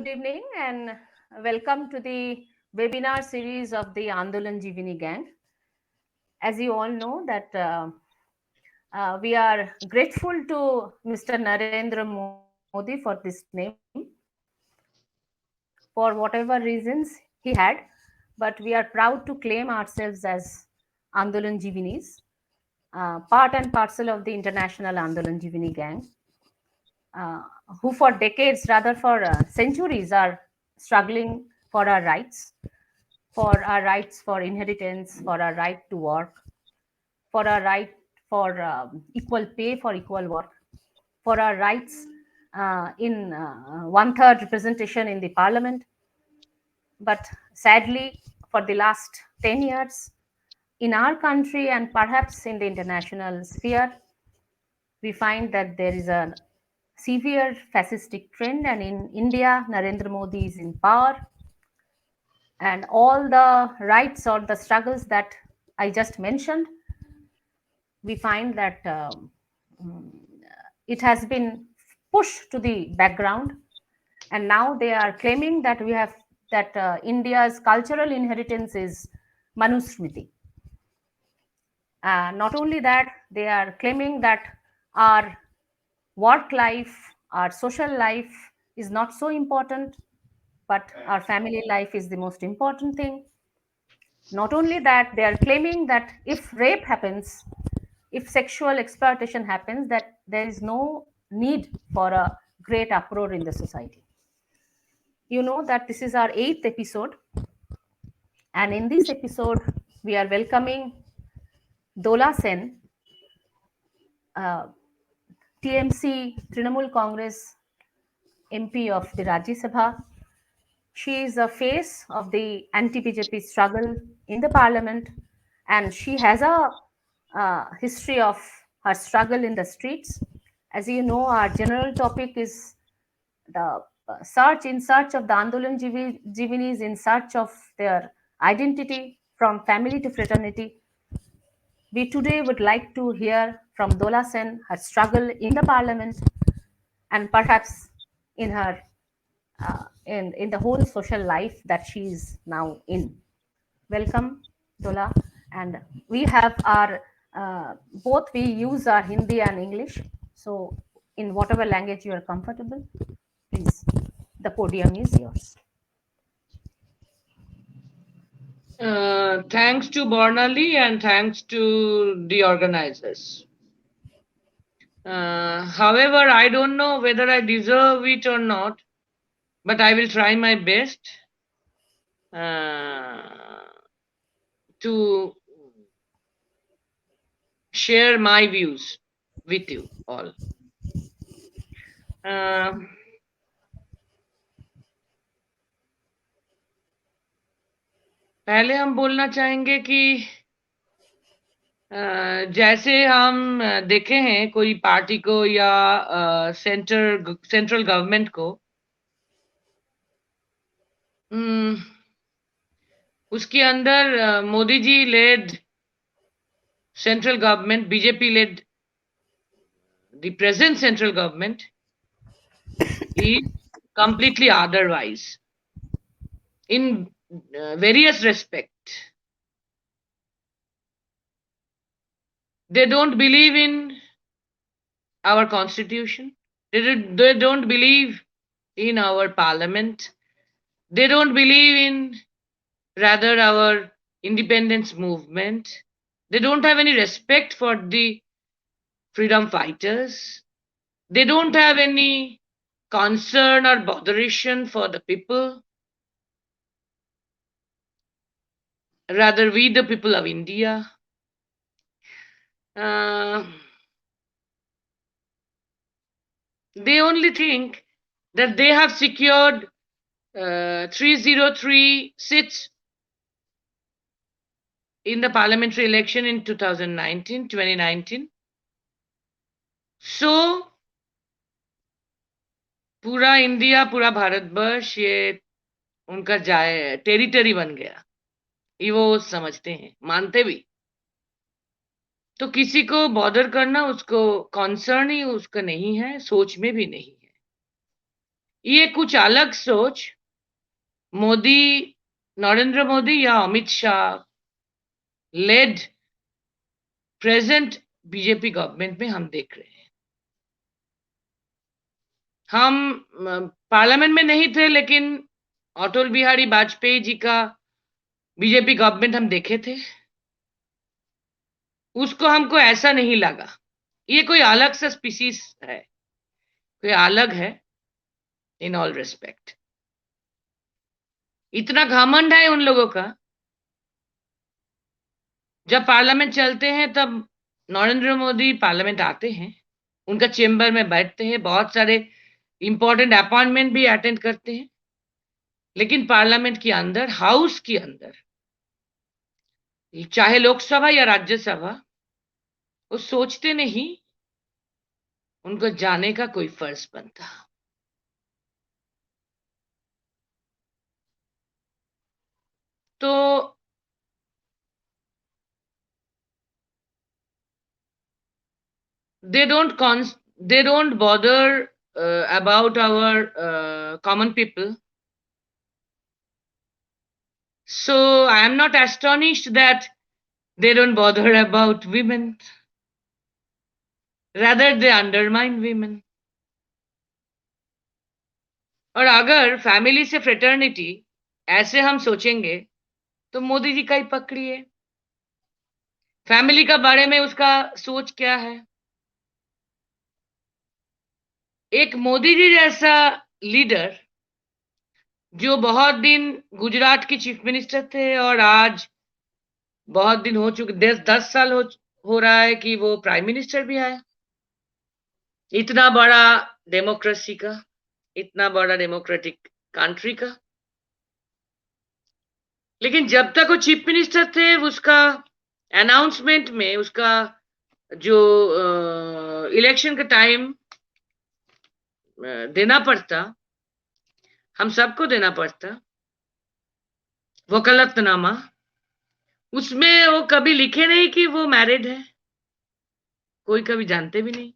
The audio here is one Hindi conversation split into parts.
Good evening and welcome to the webinar series of the Andolan Jivini Gang. As you all know that we are grateful to Mr. Narendra Modi for this name for whatever reasons he had, but we are proud to claim ourselves as Andolan Jivinis, part and parcel of the international Andolan Jivini Gang. Who for decades, rather for centuries, are struggling for our rights, for inheritance, for our right to work, for our right for equal pay for equal work, for our rights in one-third representation in the parliament. But sadly, for the last 10 years, in our country and perhaps in the international sphere, we find that there is a severe fascistic trend, and in India, Narendra Modi is in power, and all the rights or the struggles that I just mentioned, we find that it has been pushed to the background, and now they are claiming that we have that India's cultural inheritance is Manusmriti. Not only that, they are claiming that our work life, our social life is not so important, but our family life is the most important thing. Not only that, they are claiming that if rape happens, if sexual exploitation happens, that there is no need for a great uproar in the society. You know that this is our 8th episode, and in this episode, we are welcoming Dola Sen, uh, TMC Trinamool Congress MP of the Rajya Sabha. She is a face of the anti-BJP struggle in the parliament, and she has a history of her struggle in the streets. As you know, our general topic is the search of the Andolan Jivinis in search of their identity from family to fraternity. We today would like to hear from Dola Sen her struggle in the parliament and perhaps in her in the whole social life that she is now in. Welcome, Dola, and we have our both we use our Hindi and English. So, in whatever language you are comfortable, please, the podium is yours. Thanks to Bornali and thanks to the organizers. However, I don't know whether I deserve it or not, but I will try my best to share my views with you all. पहले हम बोलना चाहेंगे कि जैसे हम देखे हैं कोई पार्टी को या सेंट्रल गवर्नमेंट को, उसके अंदर Modi ji lead central government, BJP led the present central government is completely otherwise in various respect. They don't believe in our constitution. They don't believe in our parliament. They don't believe in rather our independence movement. They don't have any respect for the freedom fighters. They don't have any concern or botheration for the people. Rather, we, the people of India, they only think that they have secured 303 seats in the parliamentary election in 2019. So, पूरा इंडिया, पूरा भारतवर्ष ये उनका टेरिटरी बन गया, ये वो समझते हैं, मानते भी। तो किसी को बॉदर करना, उसको कंसर्न ही उसका नहीं है, सोच में भी नहीं है। ये कुछ अलग सोच मोदी, नरेंद्र मोदी या Amit Shah led present BJP government में हम देख रहे हैं। हम पार्लियामेंट में नहीं थे, लेकिन अटल बिहारी वाजपेयी जी का बीजेपी गवर्नमेंट हम देखे थे। उसको हमको ऐसा नहीं लगा ये कोई अलग सा स्पीसीज है, कोई अलग है इन ऑल रिस्पेक्ट। इतना घमंड है उन लोगों का, जब पार्लियामेंट चलते हैं तब नरेंद्र मोदी पार्लियामेंट आते हैं, उनका चेंबर में बैठते हैं, बहुत सारे इंपॉर्टेंट अपॉइंटमेंट भी अटेंड करते हैं, लेकिन पार्लियामेंट के अंदर, हाउस के अंदर, चाहे लोकसभा या राज्यसभा, वो सोचते नहीं उनको जाने का कोई फर्ज बनता। तो they don't they don't bother about our common people. So I am not astonished that they don't bother about women. Rather, they undermine women. और अगर फैमिली से फ्रेटर्निटी ऐसे हम सोचेंगे तो मोदी जी का ही पकड़िए, फैमिली का बारे में उसका सोच क्या है। एक मोदी जी जैसा लीडर जो बहुत दिन गुजरात के चीफ मिनिस्टर थे और आज बहुत दिन हो चुके, 10 साल हो रहा है कि वो प्राइम मिनिस्टर भी आए। इतना बड़ा डेमोक्रेसी का, इतना बड़ा डेमोक्रेटिक कंट्री का, लेकिन जब तक वो चीफ मिनिस्टर थे उसका अनाउंसमेंट में, उसका जो इलेक्शन का टाइम देना पड़ता, हम सबको देना पड़ता वकालतनामा, उसमें वो कभी लिखे नहीं कि वो मैरिड है, कोई कभी जानते भी नहीं।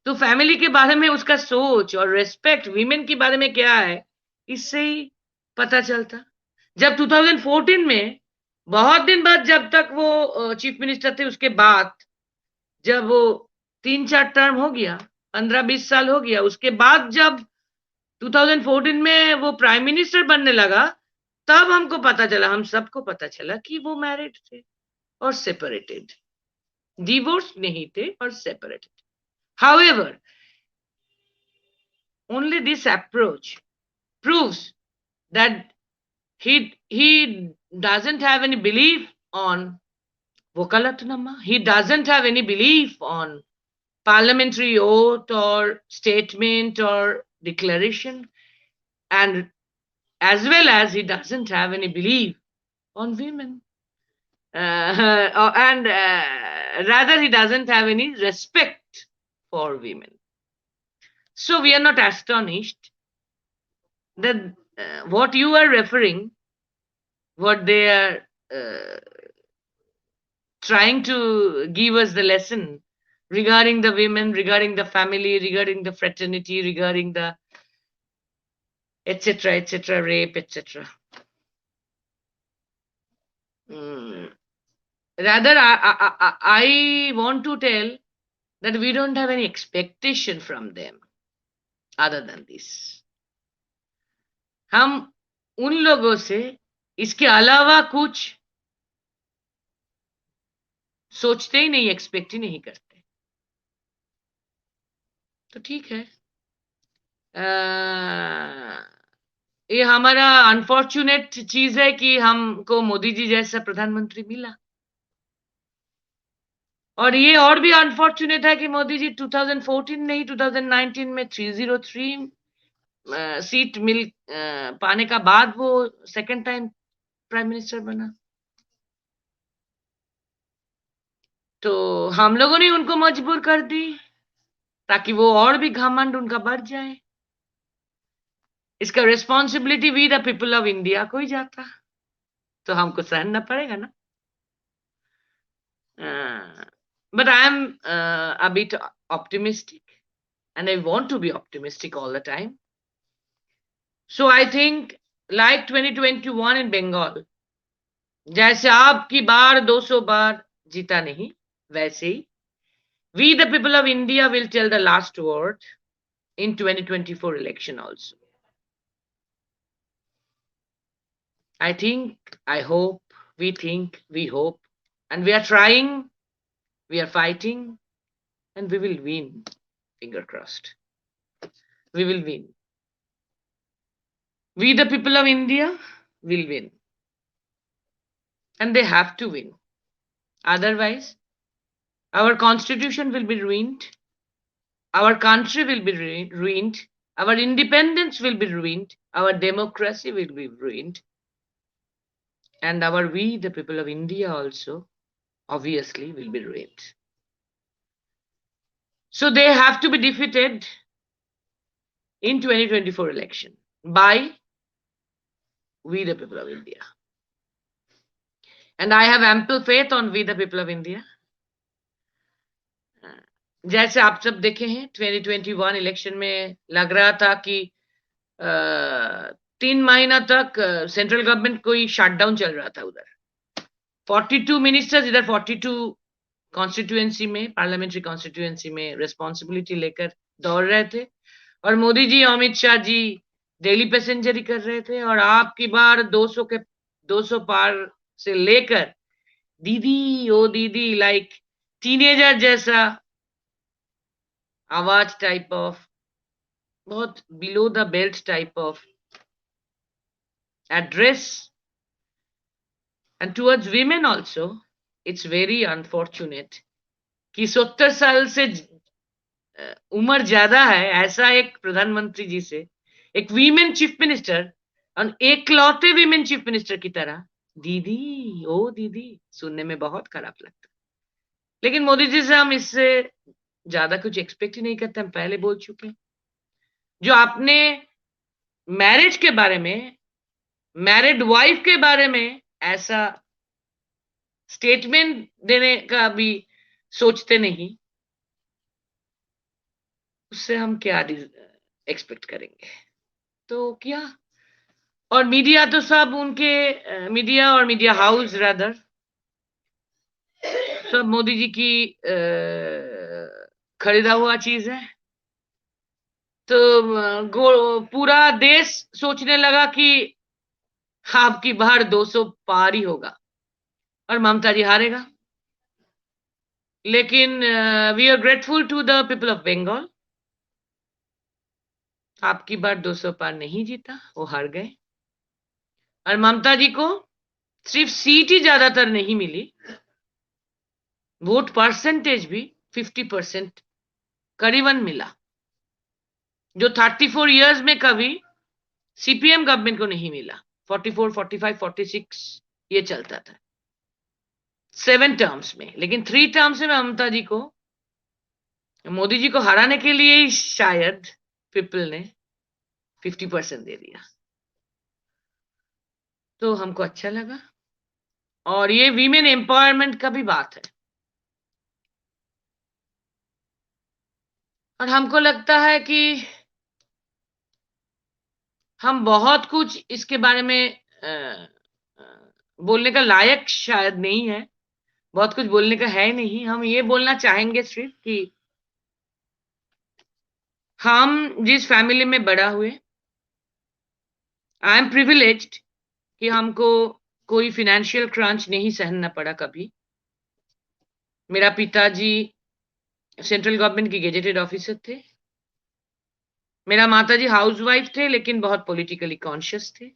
तो फैमिली के बारे में उसका सोच और रेस्पेक्ट वीमेन के बारे में क्या है, इससे ही पता चलता। जब 2014 में बहुत दिन बाद, जब तक वो चीफ मिनिस्टर थे, उसके बाद जब वो 3-4 टर्म हो गया, 15-20 साल हो गया, उसके बाद जब 2014 में वो प्राइम मिनिस्टर बनने लगा, तब हमको पता चला, हम सबको पता चला कि वो मैरिड थे और सेपरेटेड, डिवोर्स नहीं थे और separated. However, only this approach proves that he doesn't have any belief on Vokalatnama. He doesn't have any belief on parliamentary oath or statement or declaration, and as well as he doesn't have any belief on women. And rather, he doesn't have any respect for women. So we are not astonished that what you are referring, what they are trying to give us the lesson regarding the women, regarding the family, regarding the fraternity, regarding the etc., etc., rape, etc. Rather, I want to tell that we don't have any expectation from them other than this. हम उन लोगों से इसके अलावा कुछ सोचते ही नहीं, एक्सपेक्ट ही नहीं करते। तो ठीक है, ये हमारा अनफॉर्चुनेट चीज है कि हमको मोदी जी जैसा प्रधानमंत्री मिला, और ये और भी अनफॉर्चुनेट है कि मोदी जी 2014 नहीं 2019 में 303 सीट मिल पाने का बाद वो सेकंड टाइम प्राइम मिनिस्टर बना। तो हम लोगों ने उनको मजबूर कर दी ताकि वो और भी घमंड उनका बढ़ जाए। इसका responsibility we the people of India को ही जाता, तो हमको सहना पड़ेगा ना। But I am a bit optimistic, and I want to be optimistic all the time. So I think like 2021 in Bengal, जैसे आपकी बार 200 बार जीता नहीं, वैसे ही we the people of India will tell the last word in 2024 election also. I think, I hope, we think, we hope, and we are trying, we are fighting, and we will win. Finger crossed. We will win. We the people of India will win. And they have to win. Otherwise, our constitution will be ruined. Our country will be ruined. Our independence will be ruined. Our democracy will be ruined. And our we, the people of India, also obviously will be ruined. So they have to be defeated in 2024 election by we, the people of India. And I have ample faith on we, the people of India. जैसे आप सब देखे हैं 2021 इलेक्शन में लग रहा था कि 3 महीना तक सेंट्रल गवर्नमेंट कोई शटडाउन चल रहा था उधर 42 मिनिस्टर्स इधर 42 कॉन्स्टिट्यूएंसी में पार्लियामेंट्री कॉन्स्टिट्यूएंसी में रिस्पॉन्सिबिलिटी लेकर दौड़ रहे थे और मोदी जी अमित शाह जी डेली पैसेंजर ही कर रहे थे और आपकी बार 200 पार से लेकर दीदी ओ दीदी लाइक टीनेजर जैसा आवाज टाइप ऑफ बहुत below the belt type of address and towards women also it's very unfortunate कि 70 साल से उम्र ज्यादा है ऐसा एक प्रधानमंत्री जी से एक वीमेन चीफ मिनिस्टर और एकलौते वीमेन चीफ मिनिस्टर की तरह दीदी ओ दीदी सुनने में बहुत खराब लगता लेकिन मोदी जी से हम इससे ज्यादा कुछ एक्सपेक्ट ही नहीं करते हम पहले बोल चुके हैं जो आपने मैरिज के बारे में मैरिड वाइफ के बारे में ऐसा स्टेटमेंट देने का भी सोचते नहीं उससे हम क्या एक्सपेक्ट करेंगे तो क्या और मीडिया तो सब उनके मीडिया और मीडिया हाउस रादर सब मोदी जी की खरीदा हुआ चीज है तो पूरा देश सोचने लगा कि आपकी बार 200 पार ही होगा और ममता जी हारेगा लेकिन we are grateful to the people of Bengal आपकी बार 200 पार नहीं जीता वो हार गए और ममता जी को सिर्फ सीट ही ज्यादातर नहीं मिली वोट परसेंटेज भी 50% करीबन मिला जो 34 इयर्स में कभी सीपीएम गवर्नमेंट को नहीं मिला 44 45 46 ये चलता था 7 टर्म्स में लेकिन 3 टर्म्स में ममता जी को मोदी जी को हराने के लिए ही शायद पीपल ने 50% दे दिया तो हमको अच्छा लगा और ये वीमेन एम्पावरमेंट का भी बात है और हमको लगता है कि हम बहुत कुछ इसके बारे में बोलने का लायक शायद नहीं है बहुत कुछ बोलने का है नहीं हम ये बोलना चाहेंगे सिर्फ कि हम जिस फैमिली में बड़ा हुए आई एम प्रिविलेज्ड कि हमको कोई फिनेंशियल क्रंच नहीं सहना पड़ा कभी मेरा पिताजी सेंट्रल गवर्नमेंट के गेजेटेड ऑफिसर थे मेरा माताजी हाउसवाइफ थे लेकिन बहुत पॉलिटिकली कॉन्शियस थे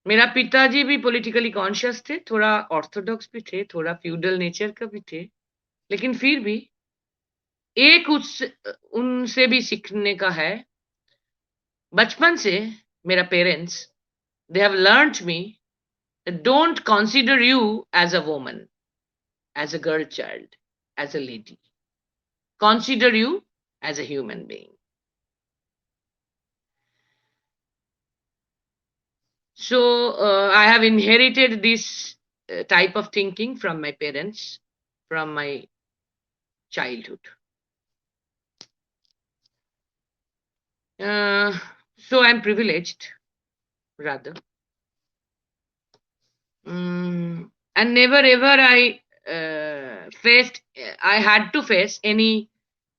मेरा पिताजी भी पॉलिटिकली कॉन्शियस थे थोड़ा ऑर्थोडॉक्स भी थे थोड़ा फ्यूडल नेचर का भी थे लेकिन फिर भी एक उनसे भी सीखने का है बचपन से मेरा parents they have learned me don't consider you as a woman as a girl child as a lady consider you as a human being so I have inherited this type of thinking from my parents from my childhood So I'm privileged, rather. And never ever I had to face any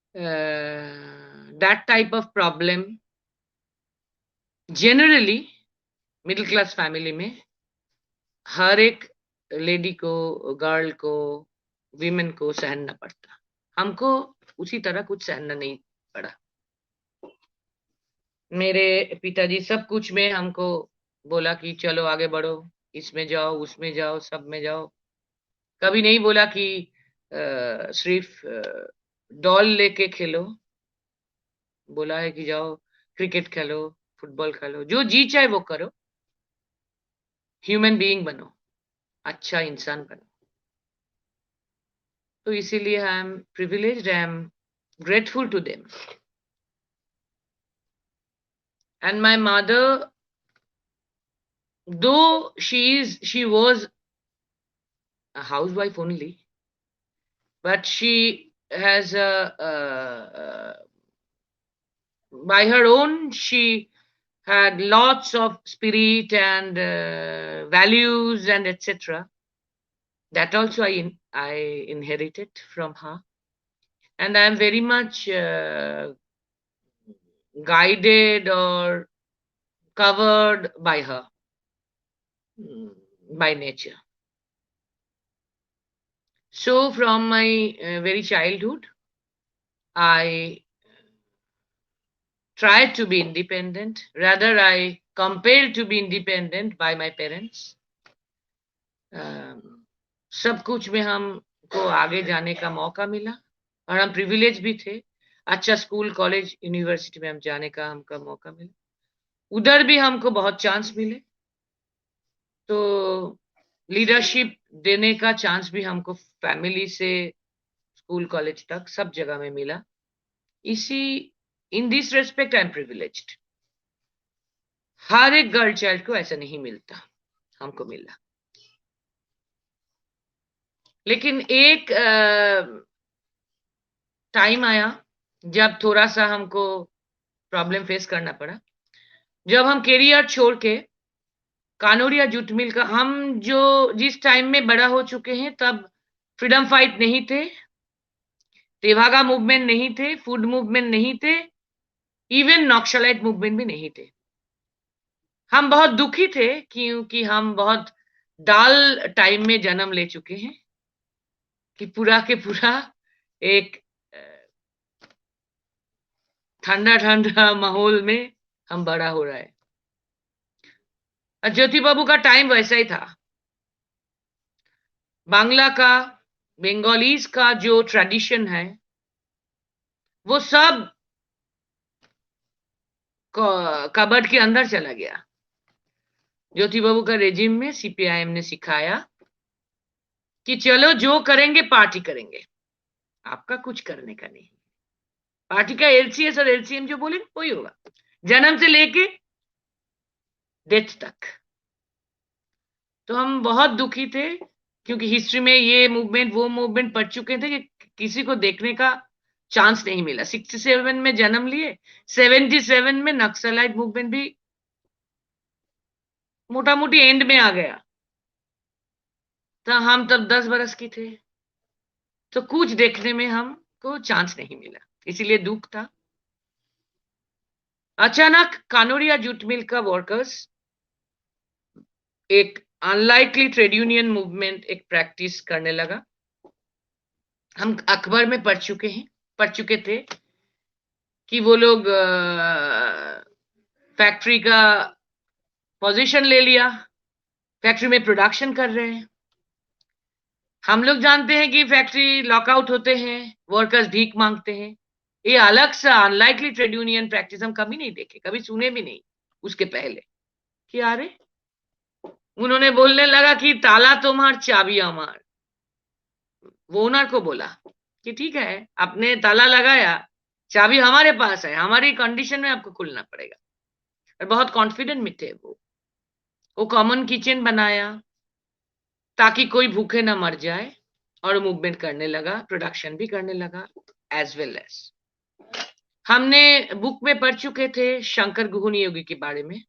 that type of problem. Generally, middle class family में हर एक लेडी को, गर्ल को, विमेन को सहना पड़ता. हमको उसी तरह कुछ सहना नहीं पड़ा. मेरे पिताजी सब कुछ में हमको बोला कि चलो आगे बढ़ो, इसमें जाओ, उसमें जाओ, सब में जाओ. कभी नहीं बोला कि सिर्फ डॉल लेके खेलो. बोला है कि जाओ क्रिकेट खेलो, फुटबॉल खेलो, जो जी चाहे वो करो. ह्यूमन बीइंग बनो, अच्छा इंसान बनो. तो इसीलिए I am privileged, I am grateful to them. And my mother, though she was a housewife only, but she has by her own, she had lots of spirit and values and etc. That also I inherited from her, and I am very much guided or covered by her, by nature. So from my very childhood, I tried to be independent. Rather, I compelled to be independent by my parents. सब कुछ में हमको आगे जाने का मौका मिला, और हम प्रिविलेज भी थे. अच्छा स्कूल, कॉलेज, यूनिवर्सिटी में हम जाने का हमको मौका मिला. उधर भी हमको बहुत चांस मिले. तो लीडरशिप देने का चांस भी हमको फैमिली से स्कूल, कॉलेज तक सब जगह में मिला. इसी in this respect I am privileged. हर एक गर्ल चाइल्ड को ऐसा नहीं मिलता, हमको मिला. लेकिन एक टाइम आया जब थोड़ा सा हमको प्रॉब्लम फेस करना पड़ा. जब हम कैरियर छोड़ के कानोरिया जूट मिल का, हम जो जिस टाइम में बड़ा हो चुके हैं, तब फ्रीडम फाइट नहीं थे, तेभागा मूवमेंट नहीं थे, फूड मूवमेंट नहीं थे, इवन नक्सलाइट मूवमेंट भी नहीं थे. हम बहुत दुखी थे क्योंकि हम बहुत डाल टाइम में जन्म ले चुके हैं, कि पूरा के पूरा एक ठंडा ठंडा माहौल में हम बड़ा हो रहा है. ज्योति बाबू का टाइम वैसा ही था. बांग्ला का, बंगालीज का जो ट्रेडिशन है, वो सब कबर्ड के अंदर चला गया. ज्योति बाबू का रेजिम में सीपीआईएम ने सिखाया कि चलो जो करेंगे पार्टी करेंगे, आपका कुछ करने का नहीं. पार्टी का एलसीएस और एलसीएम जो बोले वही होगा, जन्म से लेके डेथ तक. तो हम बहुत दुखी थे क्योंकि हिस्ट्री में ये मूवमेंट वो मूवमेंट पढ़ चुके थे कि किसी को देखने का चांस नहीं मिला. 67 में जन्म लिए, 77 में नक्सलाइट मूवमेंट भी मोटा मोटी एंड में आ गया. तो हम तब 10 बरस की थे, तो कुछ देखने में हमको चांस नहीं मिला, इसीलिए दुख था. अचानक कानोरिया जूट मिल का वर्कर्स एक अनलाइकली ट्रेड यूनियन मूवमेंट एक प्रैक्टिस करने लगा. हम अखबार में पढ़ चुके थे कि वो लोग फैक्ट्री का पोजीशन ले लिया, फैक्ट्री में प्रोडक्शन कर रहे हैं. हम लोग जानते हैं कि फैक्ट्री लॉकआउट होते हैं, वर्कर्स भीख मांगते हैं. ये अलग सा अनलाइकली ट्रेड यूनियन प्रैक्टिस हम कभी नहीं देखे, कभी सुने भी नहीं उसके पहले. कि अरे, उन्होंने बोलने लगा कि ताला तुम्हार चाबी हमार. वो ओनर को बोला कि ठीक है, आपने ताला लगाया, चाबी हमारे पास है, हमारी कंडीशन में आपको खुलना पड़ेगा. और बहुत कॉन्फिडेंट में थे वो कॉमन किचन बनाया ताकि कोई भूखे ना मर जाए, और मूवमेंट करने लगा, प्रोडक्शन भी करने लगा, एज वेल एज हमने बुक में पढ़ चुके थे शंकर गुहन योगी के बारे में।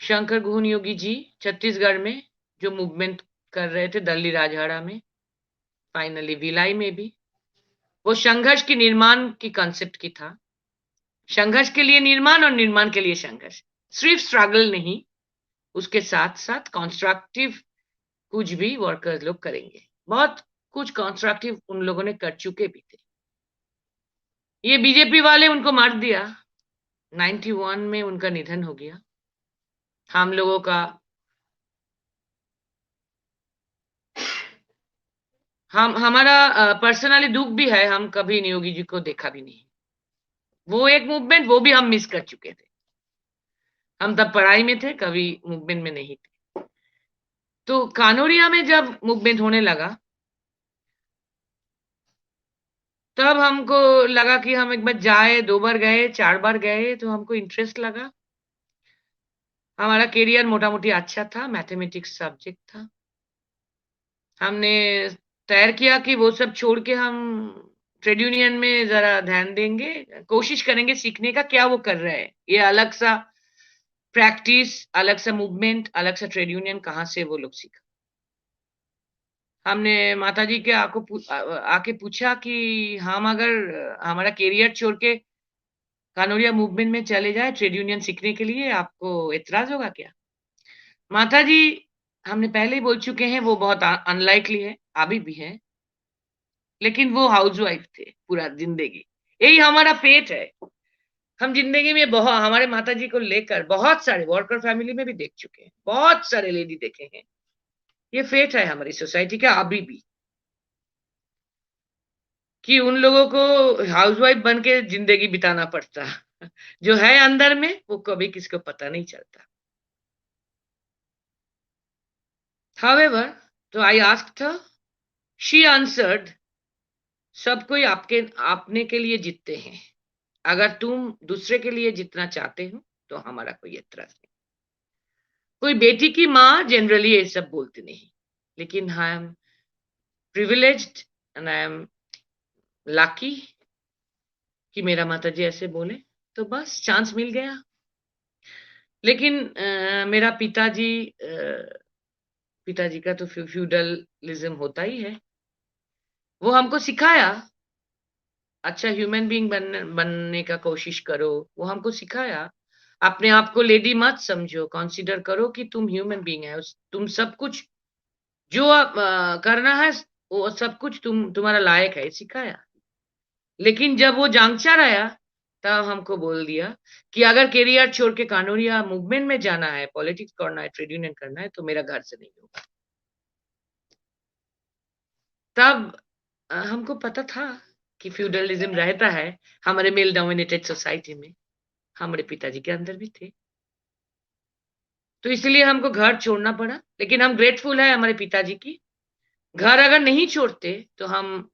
शंकर गुहन योगी जी छत्तीसगढ़ में जो मूवमेंट कर रहे थे दल्ली राजहरा में, फाइनली भिलाई में भी, वो संघर्ष की निर्माण की कॉन्सेप्ट की था। संघर्ष के लिए निर्माण और निर्माण के लिए संघर्ष, सिर्फ स्ट्रगल नहीं, उसके साथ साथ कंस्ट्रक्टिव कुछ भी वर्कर्स लोग करेंगे। बहुत कुछ कंस्ट्रक्टिव उन लोगों ने कर चुके भी थे। ये बीजेपी वाले उनको मार दिया, 91 में उनका निधन हो गया। हम लोगों का हमारा पर्सनली दुख भी है, हम कभी नियोगी जी को देखा भी नहीं। वो एक मूवमेंट, वो भी हम मिस कर चुके थे। हम तब पढ़ाई में थे, कभी मूवमेंट में नहीं थे। तो कानोरिया में जब मूवमेंट होने लगा, तब हमको लगा कि हम एक बार जाए, 2 बार गए, 4 बार गए, तो हमको इंटरेस्ट लगा। हमारा करियर मोटा-मोटी अच्छा था, मैथमेटिक्स सब्जेक्ट था। हमने तय किया कि वो सब छोड़ के हम ट्रेड यूनियन में ज़रा ध्यान देंगे, कोशिश करेंगे सीखने का क्या वो कर रहे हैं। ये अलग-सा प्रैक्टिस, अलग-सा मूवमेंट, अलग-सा ट्रेड यूनियन कहाँ से वो लोग सीखा। हमने माताजी के आके पूछा कि हम अगर हमारा करियर छोड़ के कानोरिया मूवमेंट में चले जाएँ ट्रेड यूनियन सीखने के लिए, आपको एतराज़ होगा क्या? माताजी, हमने पहले ही बोल चुके हैं, वो बहुत अनलाइकली है, अभी भी है। लेकिन वो हाउसवाइफ थे पूरा ज़िंदगी। यही हमारा फेट है। हम ज़िंदगी में हमारे माताजी को लेकर बहुत सारे वर्कर फैमिली में भी देख चुके हैं। बहुत सारे लेडी देखे हैं। ये फेट है हमारी सोसाइटी का अभी भी। कि उन लोगों को हाउसवाइफ बन के ज़िंदगी बिताना पड़ता। जो है अंदर में, वो कभी किसी को पता नहीं चलता। However, so I asked her, she answered, सब कोई अपने के लिए जीतते हैं। अगर तुम दूसरे के लिए जीतना चाहते हो, तो हमारा कोई एतराज़ नहीं। कोई बेटी की माँ जनरली ये सब बोलती नहीं, लेकिन आई am privileged and I am lucky कि मेरा माताजी ऐसे बोले, तो बस चांस मिल गया। लेकिन मेरा पिताजी का तो फ्यूडलिज्म होता ही है। वो हमको सिखाया, अच्छा ह्यूमन बीइंग बनने का कोशिश करो, वो हमको सिखाया। अपने आप को लेडी मत समझो, कंसीडर करो कि तुम ह्यूमन बीइंग है, तुम सब कुछ जो करना है, वो सब कुछ तुम्हारा लायक है, सिखाया। लेकिन जब वो जांचा आया, तब हमको बोल दिया कि अगर करियर छोड़ के कानूनिया मूवमेंट में जाना है, पॉलिटिक्स करना है, ट्रेड यूनियन करना है, तो मेरा घर से नहीं होगा। तब हमको पता था कि फ्यूडलिज्म रहता है हमारे मेल डोमिनेटेड सोसाइटी में, हमारे पिताजी के अंदर भी थे। तो इसलिए हमको घर छोड़ना पड़ा, लेकिन हम ग्रेटफुल है हमारे पिताजी की। घर अगर नहीं छोड़ते, तो हम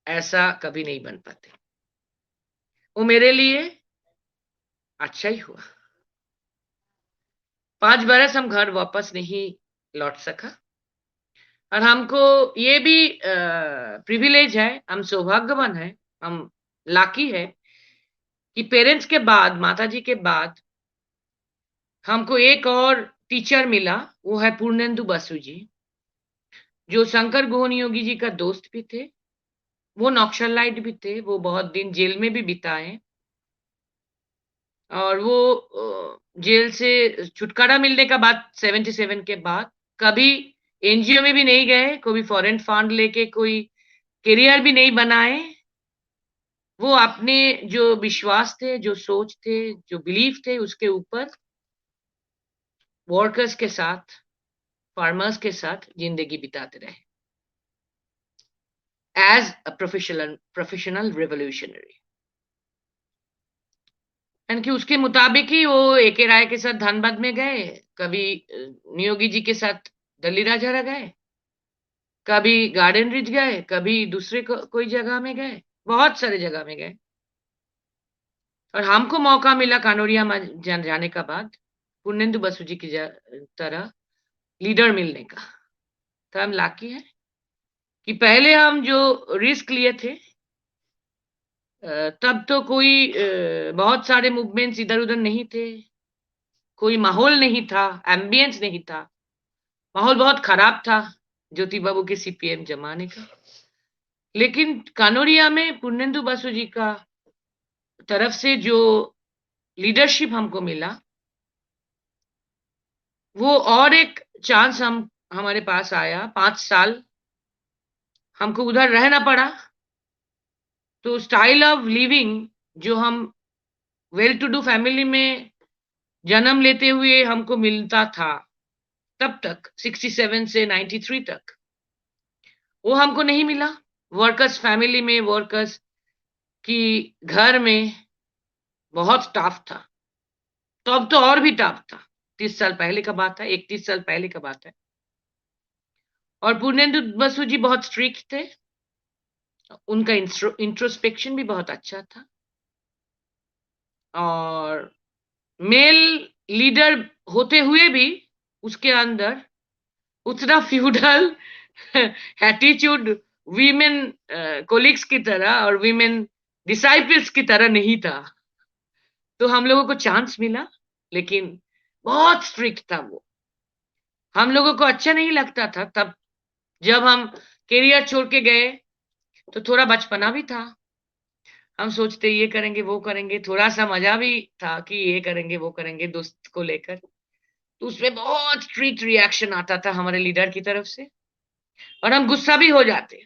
ऐसा कभी नहीं बन पाते। वो मेरे लिए अच्छा ही हुआ। 5 बरस हम घर वापस नहीं लौट सका, और हमको ये भी प्रिविलेज है, हम सौभाग्यवान हैं, हम लाकी है कि पेरेंट्स के बाद, माताजी के बाद हमको एक और टीचर मिला, वो है पूर्णेंदु बसु जी, जो शंकर गोहन योगी जी का दोस्त भी थे। वो नक्सलाइट भी थे, वो बहुत दिन जेल में भी बिताए, और वो जेल से छुटकारा मिलने का बाद 77 के बाद कभी एनजीओ में भी नहीं गए, कोई फॉरेन फंड लेके कोई करियर भी नहीं बनाए। वो अपने जो विश्वास थे, जो सोच थे, जो बिलीफ थे, उसके ऊपर वर्कर्स के साथ, फार्मर्स के साथ जिंदगी बिताते रहे एज अ प्रोफेशनल रेवोल्यूशनरी। यानी कि उसके मुताबिक ही वो एके राय के साथ धनबाद में गए, कभी नियोगी जी के साथ दल्ली राजहरा गए, कभी गार्डन रिच गए, कभी दूसरे कोई जगह में गए, बहुत सारे जगह में गए। और हमको मौका मिला कानोरिया में जाने का बाद पूर्णेंदु बसु जी की तरह लीडर मिलने का। तो हम लाकी है कि पहले हम जो रिस्क लिए थे, तब तो कोई बहुत सारे मूवमेंट्स इधर-उधर नहीं थे, कोई माहौल नहीं था, एम्बियंस नहीं था, माहौल बहुत खराब था ज्योति बाबू के सीपीएम जमाने का। लेकिन कानोरिया में पूर्णेंदु बसु जी का तरफ से जो लीडरशिप हमको मिला, वो और एक चांस हमारे पास आया। 5 साल हमको उधर रहना पड़ा, तो स्टाइल ऑफ लिविंग जो हम वेल टू डू फैमिली में जन्म लेते हुए हमको मिलता था तब तक 67 से 93 तक, वो हमको नहीं मिला। वर्कर्स फैमिली में, वर्कर्स की घर में बहुत टफ था। तो अब तो और भी टफ था। 30 साल पहले का बात है, 31 साल पहले का बात है। और पूर्णेंदु बसु जी बहुत स्ट्रिक्ट थे। उनका इंट्रोस्पेक्शन भी बहुत अच्छा था। और मेल लीडर होते हुए भी उसके अंदर उतना फ्यूडल एटीट्यूड वीमेन कोलिग्स की तरह और वीमेन डिसाइपल्स की तरह नहीं था। तो हम लोगों को चांस मिला, लेकिन बहुत स्ट्रिक्ट था वो। हम लोगों को अच्छा नहीं लगता था तब। जब हम करियर छोड़ के गए तो थोड़ा बचपना भी था। हम सोचते ये करेंगे वो करेंगे, थोड़ा सा मजा भी था कि ये करेंगे वो करेंगे दोस्त को लेकर। तो उसमें बहुत स्ट्रिक्ट रिएक्शन आता था हमारे लीडर की तरफ से, और हम गुस्सा भी हो जाते,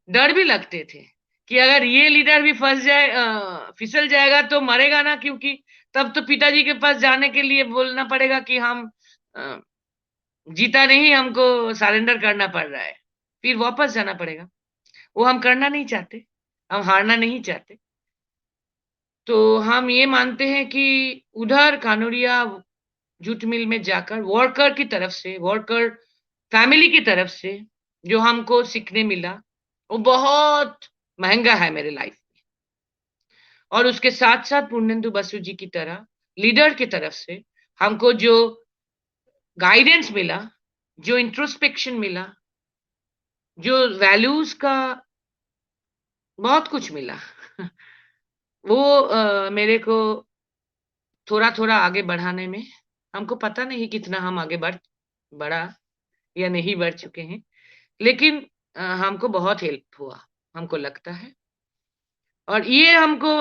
डर भी लगते थे कि अगर ये लीडर भी फंस जाए, फिसल जाएगा तो मरेगा ना, क्योंकि तब तो पिताजी के पास जाने के लिए बोलना पड़ेगा कि हम अ, जीता नहीं, हमको सरेंडर करना पड़ रहा है, फिर वापस जाना पड़ेगा। वो हम करना नहीं चाहते, हम हारना नहीं चाहते। तो हम ये मानते हैं कि उधर कानोरिया जूट मिल में जाकर वर्कर की तरफ से, वर्कर फैमिली की तरफ से जो हमको सीखने मिला, वो बहुत महंगा है मेरे लाइफ में। और उसके साथ-साथ पूर्णेंदु बसु जी की तरह लीडर की तरफ से हमको जो गाइडेंस मिला, जो इंट्रोस्पेक्शन मिला, जो वैल्यूज का बहुत कुछ मिला वो मेरे को थोड़ा-थोड़ा आगे बढ़ाने में, हमको पता नहीं कितना हम आगे बढ़ा या नहीं बढ़ चुके हैं, लेकिन हमको बहुत हेल्प हुआ, हमको लगता है। और ये हमको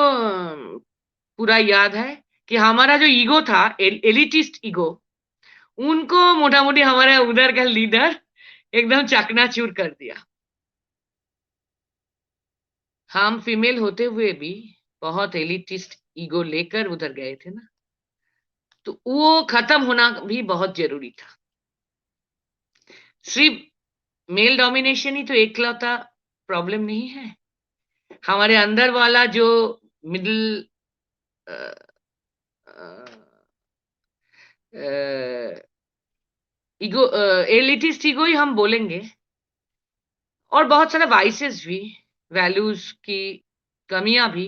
पूरा याद है कि हमारा जो ईगो था, एलिटिस्ट ईगो, उनको मोटा-मोटी हमारा उधर का लीडर एकदम चकनाचूर कर दिया। हम फीमेल होते हुए भी बहुत एलिटिस्ट ईगो लेकर उधर गए थे ना, तो वो खत्म होना भी बहुत ज़रूरी था। सिर्फ मेल डोमिनेशन ही तो एकलौता प्रॉब्लम नहीं है। हमारे अंदर वाला जो मिडल अ अ अ, ईगो एलिटिस्ट ईगो ही हम बोलेंगे, और बहुत सारे वाइसेस भी, वैल्यूज की कमियां भी,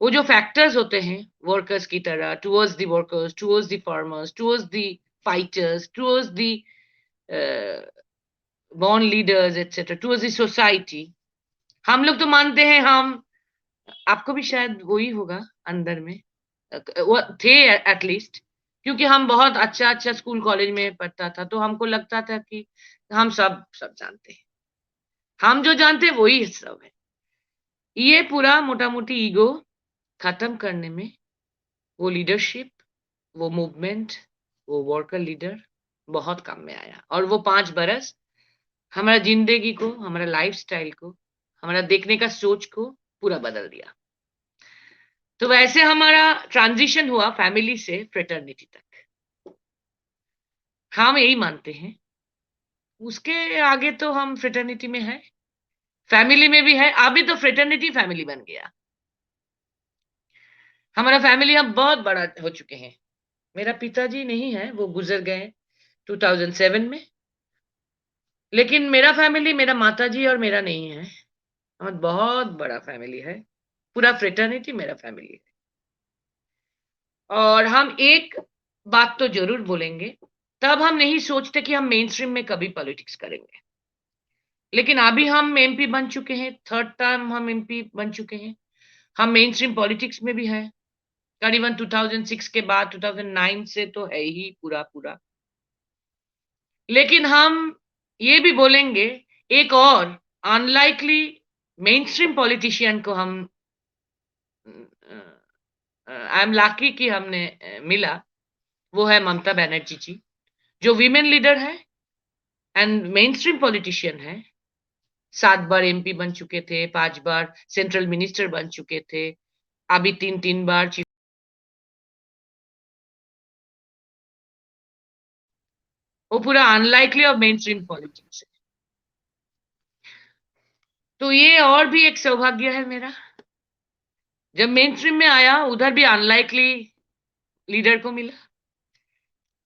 वो जो फैक्टर्स होते हैं वर्कर्स की तरह, towards the workers, towards the farmers, towards the fighters, towards the born leaders etcetera, towards the society. हम लोग तो मानते हैं हम, आपको भी शायद वही होगा अंदर में, वो थे एटलीस्ट, क्योंकि हम बहुत अच्छा अच्छा स्कूल कॉलेज में पढ़ता था, तो हमको लगता था कि हम सब जानते हैं, हम जो जानते हैं वही सब है। ये पूरा मोटा-मोटी ईगो खत्म करने में वो लीडरशिप, वो मूवमेंट, वो वर्कर लीडर बहुत काम में आया, और वो 5 बरस हमारा ज़िंदगी को, हमारा लाइफ़स्टाइल को, हमारा देखने का सोच को पूरा बदल दिया। तो वैसे हमारा ट्रांज़िशन हुआ फैमिली से फ्रेटर्निटी तक। हम यही मानते हैं। उसके आगे तो हम फ्रेटर्निटी में हैं, फैमिली में भी है, अभी तो फ्रेटर्निटी फैमिली बन गया। हमारा फैमिली अब बहुत बड़ा हो चुके हैं। मेरा पिताजी नहीं है, वो गुज़र गए 2007 में। लेकिन मेरा फैमिली, मेरा माताजी और मेरा नहीं है। और बहुत बड़ा फैमिली है। पूरा फ्रेटर्निटी मेरा फैमिली है। और हम एक बात तो ज़रूर बोलेंगे, तब हम नहीं सोचते कि हम मेन स्ट्रीम में कभी पॉलिटिक्स करेंगे। लेकिन अभी हम एमपी बन चुके हैं, थर्ड टाइम हम एमपी बन चुके हैं, हम मेन स्ट्रीम पॉलिटिक्स में भी हैं, करीबन 2006 के बाद 2009 से तो है ही पूरा पूरा। लेकिन हम ये भी बोलेंगे, एक और अनलाइकली मेन स्ट्रीम पॉलिटिशियन को हम आई एम लकी कि हमने मिला, वो है ममता बनर्जी जी, जो वीमेन लीडर है एंड मेन स्ट्रीम पॉलिटिशियन है। 7 बार एमपी बन चुके थे, 5 बार सेंट्रल मिनिस्टर बन चुके थे, अभी 3 बार चीफ। वो पूरा अनलाइकली और मेन स्ट्रीम पॉलिटिक्स है। तो ये और भी एक सौभाग्य है मेरा, जब मेन स्ट्रीम में आया उधर भी अनलाइकली लीडर को मिला,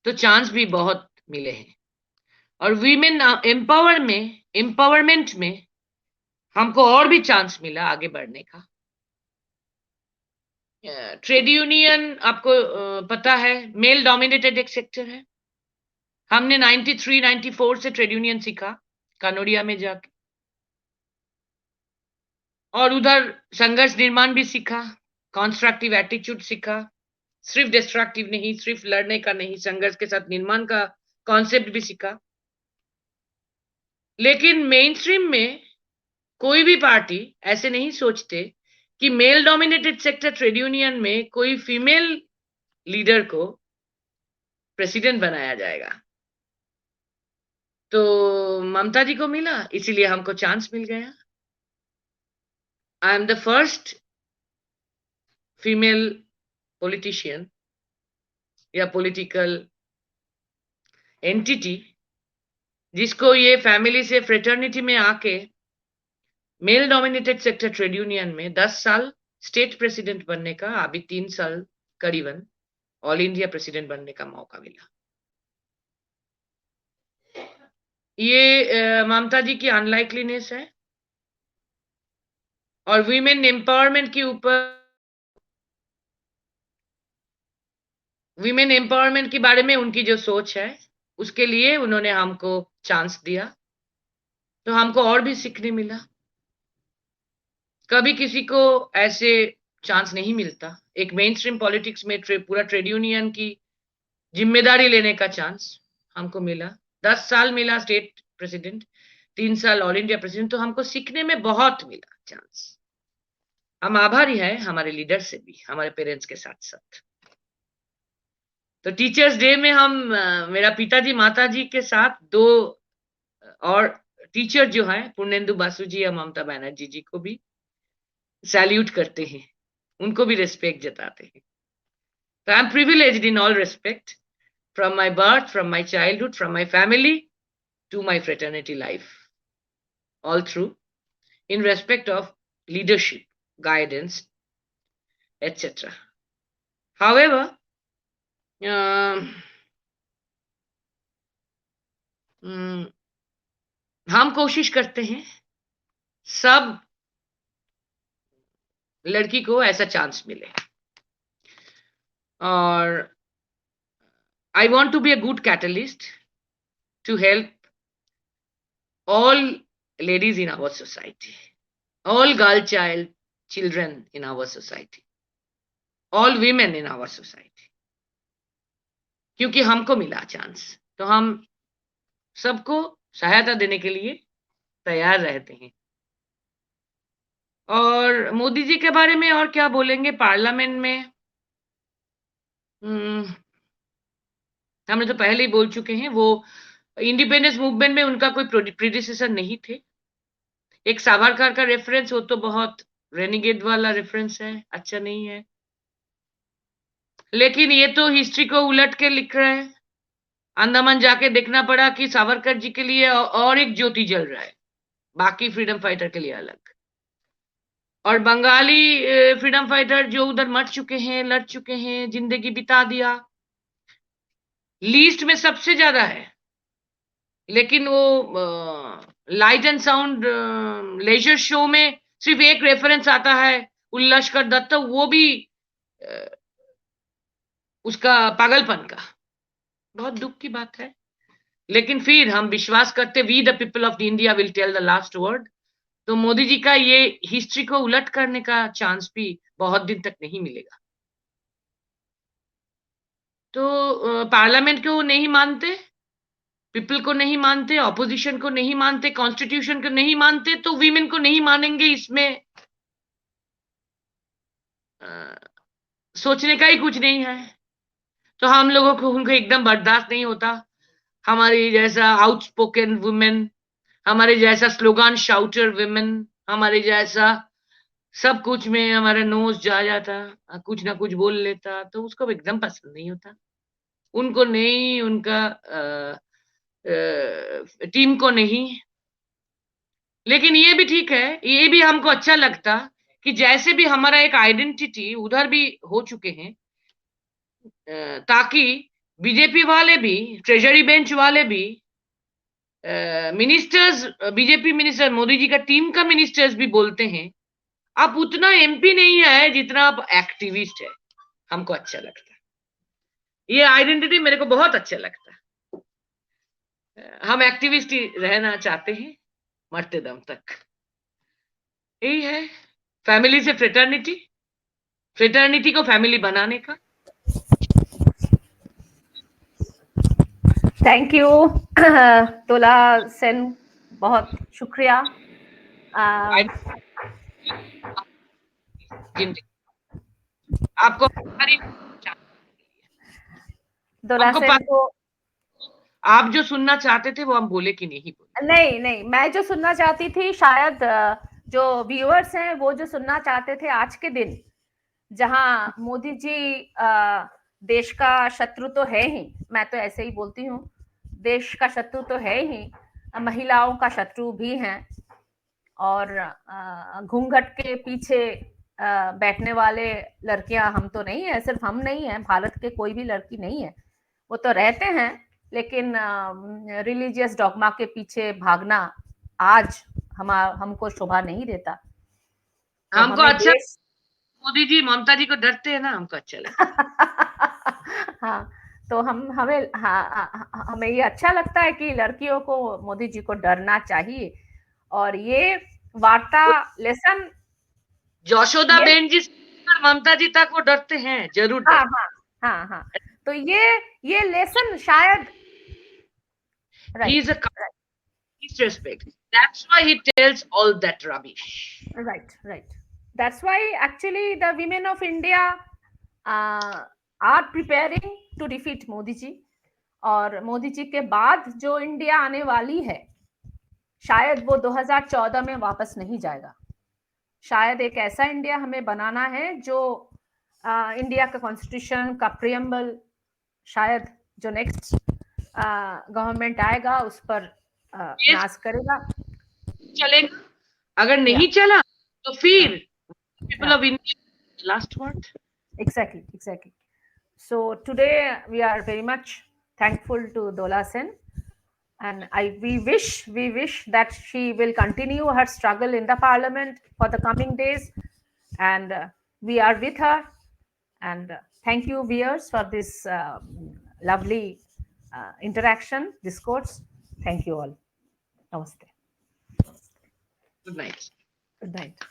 तो चांस भी बहुत मिले हैं। और वीमेन एम्पावरमेंट में हमको और भी चांस मिला आगे बढ़ने का। ट्रेड यूनियन आपको पता है मेल डोमिनेटेड एक सेक्टर है। हमने 93 94 से ट्रेड यूनियन सीखा कानोडिया में जाके, और उधर संघर्ष निर्माण भी सीखा, कंस्ट्रक्टिव एटीट्यूड सीखा, सिर्फ डिस्ट्रक्टिव नहीं, सिर्फ लड़ने का नहीं, संघर्ष के साथ निर्माण का कॉन्सेप्ट भी सीखा। लेकिन मेन स्ट्रीम में कोई भी पार्टी ऐसे नहीं सोचते कि male dominated sector trade union में कोई फीमेल लीडर को प्रेसिडेंट बनाया जाएगा। तो ममता जी को मिला, इसीलिए हमको चांस मिल गया। I am the first female politician या पॉलिटिकल एंटिटी जिसको ये फैमिली से फ्रेटर्निटी में आके male dominated sector trade union में 10 साल स्टेट प्रेसिडेंट बनने का, अभी 3 साल करीबन ऑल इंडिया प्रेसिडेंट बनने का मौका मिला। ये ममता जी की अनलाइकलीनेस है। और वीमेन एम्पावरमेंट के ऊपर, वीमेन एम्पावरमेंट के बारे में उनकी जो सोच है, उसके लिए उन्होंने हमको चांस दिया, तो हमको और भी सीखने मिला। कभी किसी को ऐसे चांस नहीं मिलता, एक मेन स्ट्रीम पॉलिटिक्स में पूरा ट्रेड यूनियन की जिम्मेदारी लेने का चांस हमको मिला। 10 साल मिला स्टेट प्रेसिडेंट, 3 साल ऑल इंडिया प्रेसिडेंट, तो हमको सीखने में बहुत मिला चांस। हम आभारी हैं हमारे लीडर से भी, हमारे पेरेंट्स के साथ साथ। तो टीचर्स डे में हम मेरा पिताजी माताजी के साथ 2 और टीचर जो हैं पूर्णेंदु बासु जी या ममता बनर्जी जी को भी सैल्यूट करते हैं, उनको भी रिस्पेक्ट जताते हैं। तो I am privileged in all respect, from my birth, from my childhood, from my family to my fraternity life, all through, in respect of leadership, guidance, etc. However, हम कोशिश करते हैं सब लड़की को ऐसा चांस मिले, और I want to be a good catalyst to help all ladies in our society, all girl child children in our society, all women in our society, क्योंकि हमको मिला चांस, तो हम सबको सहायता देने के लिए तैयार रहते हैं। और मोदी जी के बारे में और क्या बोलेंगे, पार्लियामेंट में हमने तो पहले ही बोल चुके हैं, वो इंडिपेंडेंस मूवमेंट में उनका कोई प्रीडिसेसर नहीं थे। एक सावरकर का रेफरेंस, वो तो बहुत रेनिगेट वाला रेफरेंस है, अच्छा नहीं है। लेकिन ये तो हिस्ट्री को उलट के लिख रहे हैं। अंडमान जाके देखना पड़ा कि सावरकर जी के लिए और एक ज्योति जल रहा है, बाकी फ्रीडम फाइटर के लिए अलग। और बंगाली फ्रीडम फाइटर जो उधर मर चुके हैं, लड़ चुके हैं, जिंदगी बिता दिया, लीस्ट में सबसे ज्यादा है। लेकिन वो light and sound laser show में सिर्फ एक रेफरेंस आता है, उल्लाशकर दत्त, वो भी उसका पागलपन का। बहुत दुख की बात है। लेकिन फिर हम विश्वास करते we the people of India will tell the last word. तो मोदी जी का ये हिस्ट्री को उलट करने का चांस भी बहुत दिन तक नहीं मिलेगा। तो पार्लियामेंट को नहीं मानते, पीपल को नहीं मानते, ऑपोजिशन को नहीं मानते, कॉन्स्टिट्यूशन को नहीं मानते, तो वीमेन को नहीं मानेंगे, इसमें सोचने का ही कुछ नहीं है। तो हम लोगों को उनको एकदम बर्दाश्त नहीं होता। हमारे जैसा आउटस्पोकन वुमेन, हमारे जैसा स्लोगान शाउटर वुमेन, हमारे जैसा सब कुछ में हमारा नोज जा जाता, कुछ ना कुछ बोल लेता, तो उसको एकदम पसंद नहीं होता। उनको नहीं, उनका टीम को नहीं। लेकिन ये भी ठीक है, ये भी हमको अच्छा लगता कि जैसे भी हमारा एक आइडेंटिटी उधर भी हो चुके हैं, ताकि बीजेपी वाले भी, ट्रेजरी बेंच वाले भी, ministers, BJP minister, Modi ji का टीम का मिनिस्टर्स भी बोलते हैं आप उतना एमपी नहीं है जितना आप एक्टिविस्ट है। हमको अच्छा लगता है, ये आइडेंटिटी मेरे को बहुत अच्छा लगता है। हम एक्टिविस्ट ही रहना चाहते हैं मरते दम तक। यही है फैमिली से फ्रेटर्निटी, फ्रेटर्निटी को फैमिली बनाने का। थैंक यू तोला सेन, बहुत शुक्रिया। जिंदगी आपको तोला हमको सेन को आप जो सुनना चाहते थे वो हम बोले कि नहीं बोले? नहीं नहीं, मैं जो सुनना चाहती थी, शायद जो व्यूअर्स हैं वो जो सुनना चाहते थे आज के दिन, जहां मोदी जी देश का शत्रु तो है ही, मैं तो ऐसे ही बोलती हूँ, देश का शत्रु तो है ही, महिलाओं का शत्रु भी हैं, और घूंघट के पीछे बैठने वाले लड़कियां हम तो नहीं है, सिर्फ हम नहीं है, भारत के कोई भी लड़की नहीं है, वो तो रहते हैं, लेकिन रिलीजियस डॉगमा के पीछे भागना आज हमको शोभा नहीं देता। तो हमको हमें अच्छा, देश मोदी जी ममता जी को डरते हैं ना, हमको अच्छा लगता हाँ, तो हमें ये अच्छा लगता है कि लड़कियों को मोदी जी को डरना चाहिए, और ये वार्ता है। लेसन यशोदा ये बेन जी से ममता जी तक वो डरते हैं, जरूर हाँ डरते हाँ हाँ हाँ, तो ये लेसन शायद हैं। He right is a respect. That's why he tells all that rubbish. right, that's why actually the women of India are preparing to defeat Modi ji, और मोदी जी के बाद जो इंडिया आने वाली है, शायद वो 2014 में वापस नहीं जाएगा। शायद एक ऐसा इंडिया हमें बनाना है जो इंडिया का कॉन्स्टिट्यूशन का प्रियम्बल, शायद जो नेक्स्ट गवर्नमेंट आएगा उस पर ये नाज करेगा। चलेगा, अगर या नहीं चला तो फिर people या of India, last word. exactly. So today we are very much thankful to Dola Sen, and we wish that she will continue her struggle in the parliament for the coming days, and we are with her. And thank you, viewers, for this lovely interaction, discourse. Thank you all. Namaste. Good night. Good night.